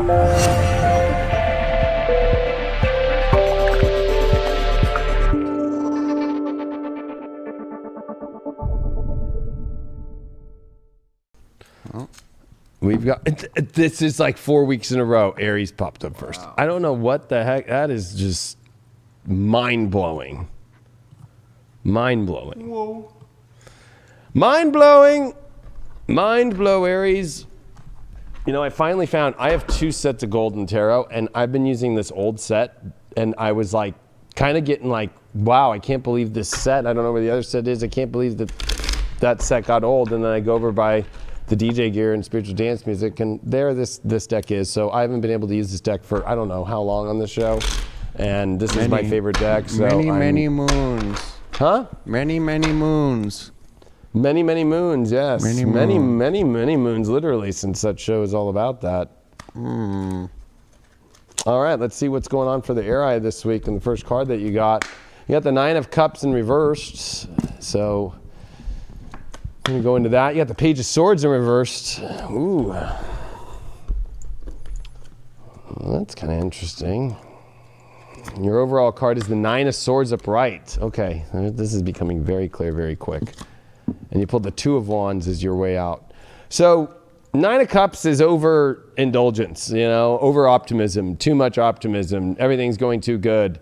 We've got, this is like 4 weeks in a row, Aries popped up first. Wow. I don't know what the heck, that is just mind-blowing. Mind-blowing. Whoa. Mind-blowing. Mind-blow, Aries. You know, I finally found, I have 2 sets of Golden Tarot, and I've been using this old set, and I was like, kind of getting like, wow, I can't believe this set. I don't know where the other set is. I can't believe that set got old. And then I go over by the DJ gear and spiritual dance music, and there this deck is. So I haven't been able to use this deck for I don't know how long on this show, and this is my favorite deck. So many moons. Huh? Many moons. Many moons. Yes. Many moons. Literally, since that show is all about that. All right, let's see what's going on for the Aries this week. And the first card that you got the 9 of Cups in reversed. So I'm gonna go into that. You got the Page of Swords in reversed. Ooh. Well, that's kind of interesting. Your overall card is the 9 of Swords upright. Okay, this is becoming very clear very quick. And you pulled the 2 of Wands as your way out. So 9 of Cups is overindulgence, you know, over-optimism, too much optimism. Everything's going too good.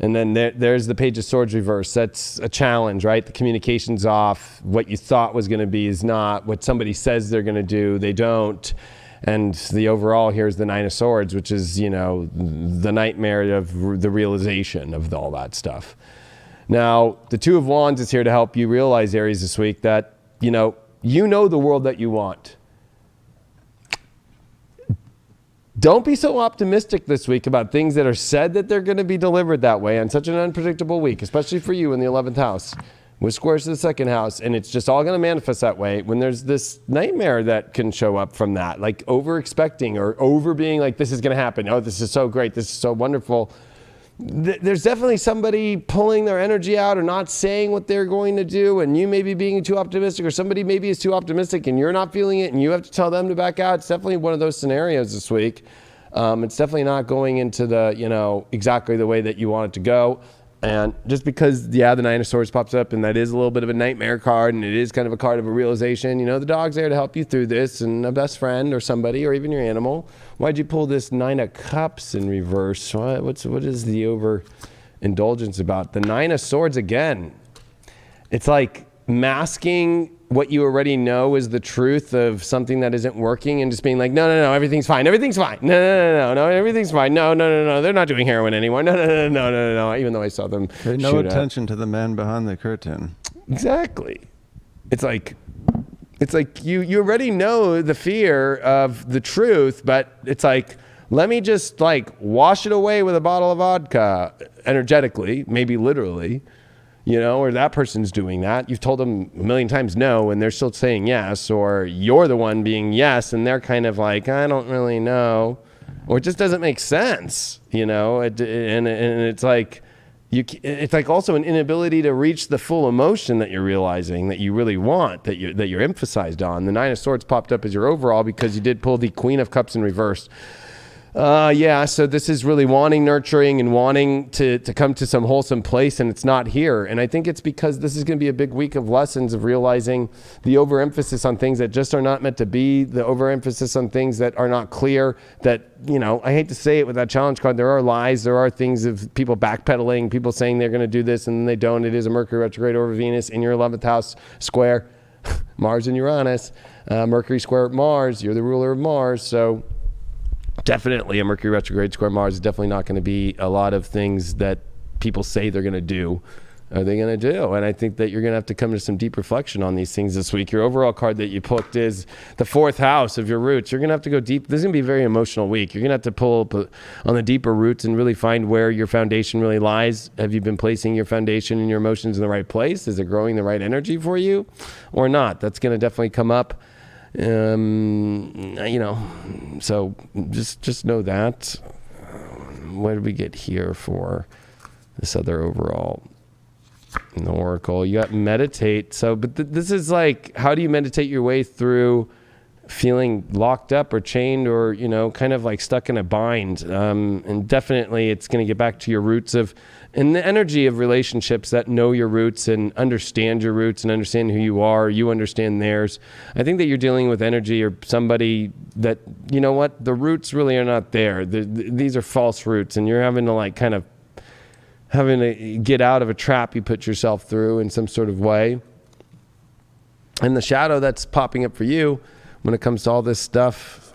And then there's the Page of Swords reverse. That's a challenge, right? The communication's off. What you thought was going to be is not. What somebody says they're going to do, they don't. And the overall here is the 9 of Swords, which is, you know, the nightmare of the realization of all that stuff. Now, the 2 of Wands is here to help you realize, Aries, this week that, you know the world that you want. Don't be so optimistic this week about things that are said that they're going to be delivered that way on such an unpredictable week, especially for you in the 11th house with squares to the 2nd house. And it's just all going to manifest that way when there's this nightmare that can show up from that, like over expecting or over being like, this is going to happen. Oh, this is so great. This is so wonderful. There's definitely somebody pulling their energy out or not saying what they're going to do, and you may be being too optimistic, or somebody maybe is too optimistic and you're not feeling it and you have to tell them to back out. It's definitely one of those scenarios this week. It's definitely not going into the, you know, exactly the way that you want it to go. And just because, yeah, the 9 of Swords pops up, and that is a little bit of a nightmare card, and it is kind of a card of a realization, you know, the dog's there to help you through this, and a best friend or somebody, or even your animal. Why'd you pull this 9 of Cups in reverse? What is the overindulgence about? The 9 of Swords again. It's like masking what you already know is the truth of something that isn't working, and just being like, no, everything's fine. Everything's fine. No, everything's fine. No, they're not doing heroin anymore. No. Even though I saw them Pay no attention to the man behind the curtain. Exactly. It's like you already know the fear of the truth, but it's like, let me just like wash it away with a bottle of vodka energetically, maybe literally. You know, or that person's doing that. You've told them a million times no, and they're still saying yes, or you're the one being yes, and they're kind of like, I don't really know, or it just doesn't make sense, you know, and it's like, it's like also an inability to reach the full emotion that you're realizing that you really want, that you're emphasized on. The 9 of Swords popped up as your overall because you did pull the Queen of Cups in reverse. Yeah, so this is really wanting nurturing and wanting to come to some wholesome place, and it's not here. And I think it's because this is going to be a big week of lessons of realizing the overemphasis on things that just are not meant to be, the overemphasis on things that are not clear, that, you know, I hate to say it with that challenge card, there are lies, there are things of people backpedaling, people saying they're going to do this and then they don't. It is a Mercury retrograde over Venus in your 11th house square, Mars and Uranus, Mercury square Mars, you're the ruler of Mars, so definitely a Mercury retrograde square Mars is definitely not going to be a lot of things that people say they're going to do. Are they going to do? And I think that you're going to have to come to some deep reflection on these things this week. Your overall card that you picked is the 4th house of your roots. You're going to have to go deep. This is going to be a very emotional week. You're going to have to pull up on the deeper roots and really find where your foundation really lies. Have you been placing your foundation and your emotions in the right place? Is it growing the right energy for you or not? That's going to definitely come up. You know, so just know that. What did we get here for this other overall in the Oracle? You got meditate. So, but this is like, how do you meditate your way through feeling locked up or chained or, you know, kind of like stuck in a bind. And definitely it's going to get back to your roots and the energy of relationships that know your roots and understand your roots and understand who you are. You understand theirs. I think that you're dealing with energy or somebody that, you know what, the roots really are not there. These are false roots, and you're having to like kind of having to get out of a trap you put yourself through in some sort of way. And the shadow that's popping up for you when it comes to all this stuff,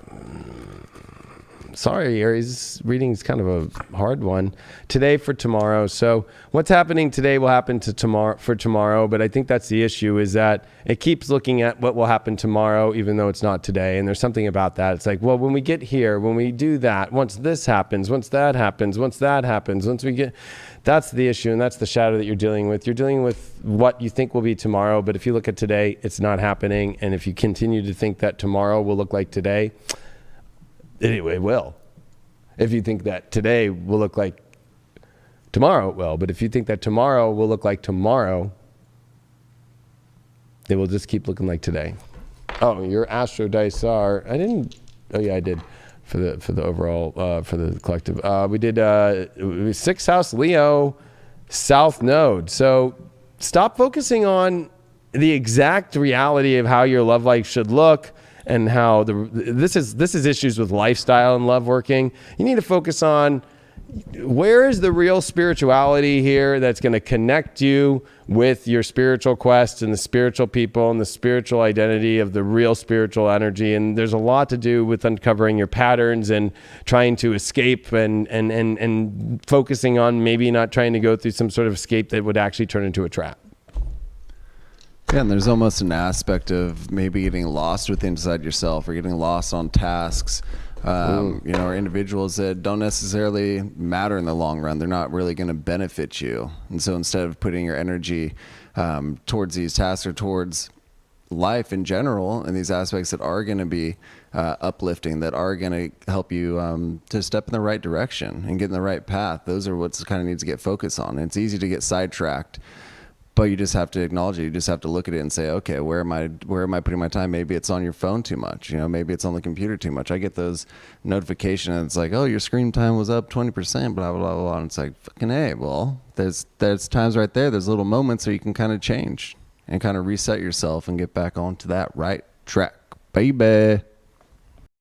sorry, Aries, this reading is kind of a hard one. Today for tomorrow. So what's happening today will happen to tomorrow. But I think that's the issue, is that it keeps looking at what will happen tomorrow, even though it's not today. And there's something about that. It's like, well, when we get here, when we do that, once this happens, once that happens, once that happens, once we get, that's the issue. And that's the shadow that you're dealing with. You're dealing with what you think will be tomorrow. But if you look at today, it's not happening. And if you continue to think that tomorrow will look like today, it will. If you think that today will look like tomorrow, it will. But if you think that tomorrow will look like tomorrow, they will just keep looking like today. Oh, your Astro dice are, I did for the overall, for the collective. We did 6th house Leo, South Node. So stop focusing on the exact reality of how your love life should look and how this is issues with lifestyle and love working. You need to focus on where is the real spirituality here that's going to connect you with your spiritual quest and the spiritual people and the spiritual identity of the real spiritual energy. And there's a lot to do with uncovering your patterns and trying to escape and focusing on maybe not trying to go through some sort of escape that would actually turn into a trap. Yeah, and there's almost an aspect of maybe getting lost with inside yourself or getting lost on tasks, or individuals that don't necessarily matter in the long run. They're not really going to benefit you. And so instead of putting your energy towards these tasks or towards life in general and these aspects that are going to be uplifting, that are going to help you to step in the right direction and get in the right path, those are what's kind of needs to get focused on. And it's easy to get sidetracked. But you just have to acknowledge it. You just have to look at it and say, okay, where am I putting my time? Maybe it's on your phone too much. Maybe it's on the computer too much. I get those notifications and it's like, oh, your screen time was up 20%, blah, blah, blah, blah. And it's like, fucking A. Well, there's times right there. There's little moments where you can kind of change and kind of reset yourself and get back onto that right track, baby.